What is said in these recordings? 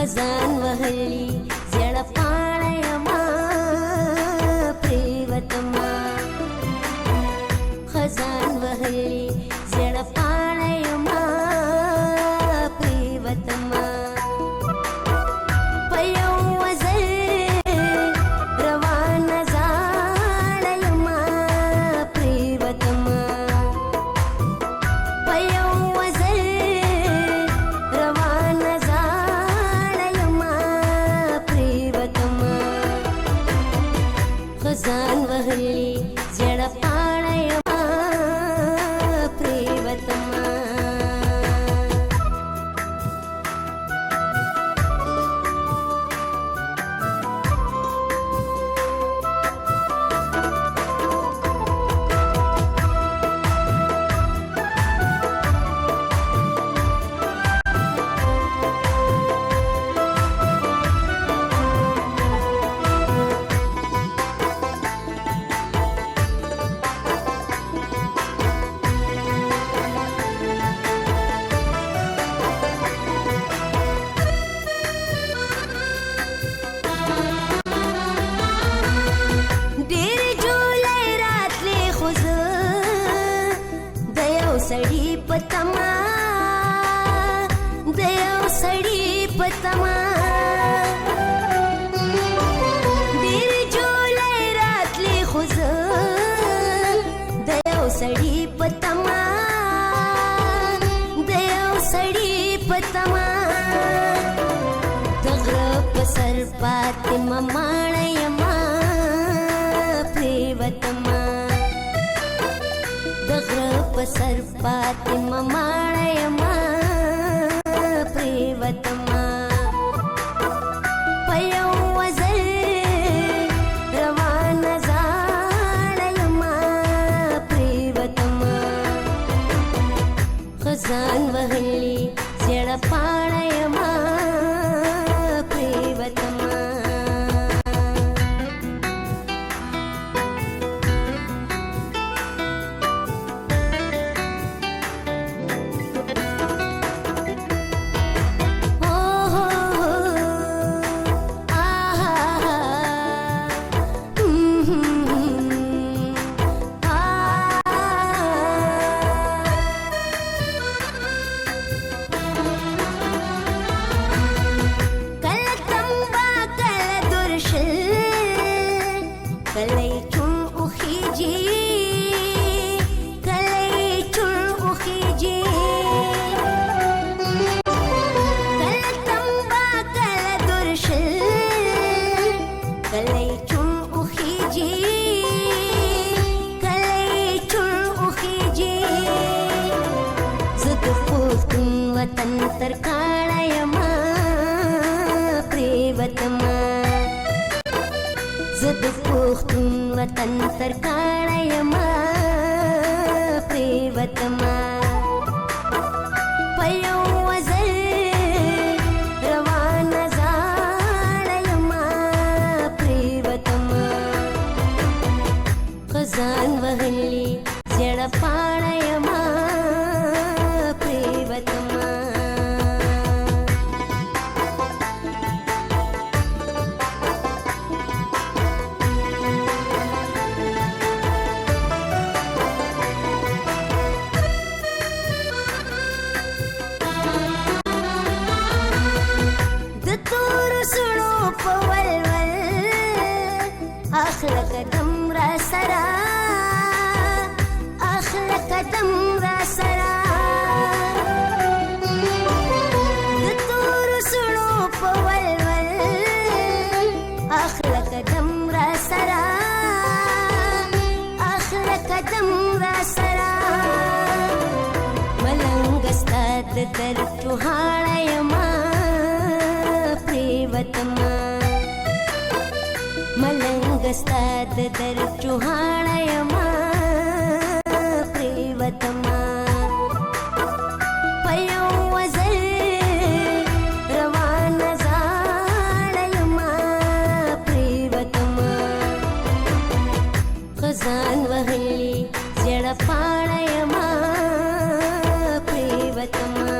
खजान वहली जळपाळयमा प्रियतमा खजान वहली जळपाळयमा प्रियतमा पयवजल रवान जाळयमा प्रियतमा पयवजल रवान जाळयमा प्रियतमा खजान वहली जळपाळयमा प्रियतमा सड़ी पतमा देव सड़ी पतमा दीर जुलै रातली खुज देव सड़ी पतमा देव सड़ी पतमा दगरप सरपात ममाणयमा प्रियतमा दगरप सरपात ममाणयमा प्रियतमा पयवजल रवान जाळयमा प्रियतमा खजान वहली जळपाळयमा प्रियतमा वतन तरकाळयमा प्रियतमा जद पुख्तुन वतन तरकाळयमा प्रियतमा पयवजल रवान जाळयमा प्रियतमा खजान वहली जळपाळयमा प्रियतमा कदम रसरा अखल कदम रसरा तूर सुनो पवलवल अखल कदम रसरा अखल कदम रसरा मलंगस्ताद दर तुहाळयमा प्रियतमा मलंगस्ताद दर चुहाळयमा प्रियतमा पयवजल रवान जाळयमा प्रियतमा खजान वहली जळपाळयमा प्रियतमा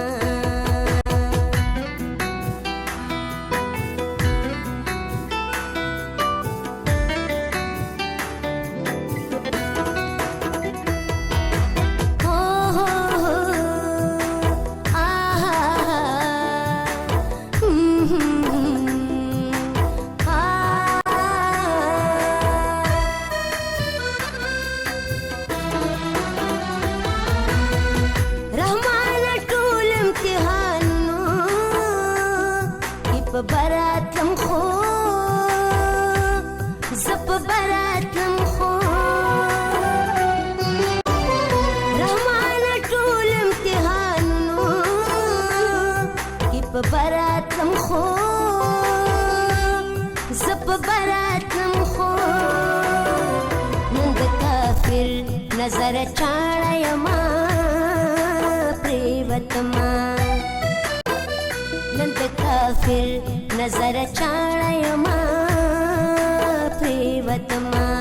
براتلم خو زپ براتلم خو رحمان ټول امتحانونو کې په براتلم خو زپ براتلم خو نن د کافر نظر چاړه یما پریوتما نن د کافر نظر چاړه یما پریوتما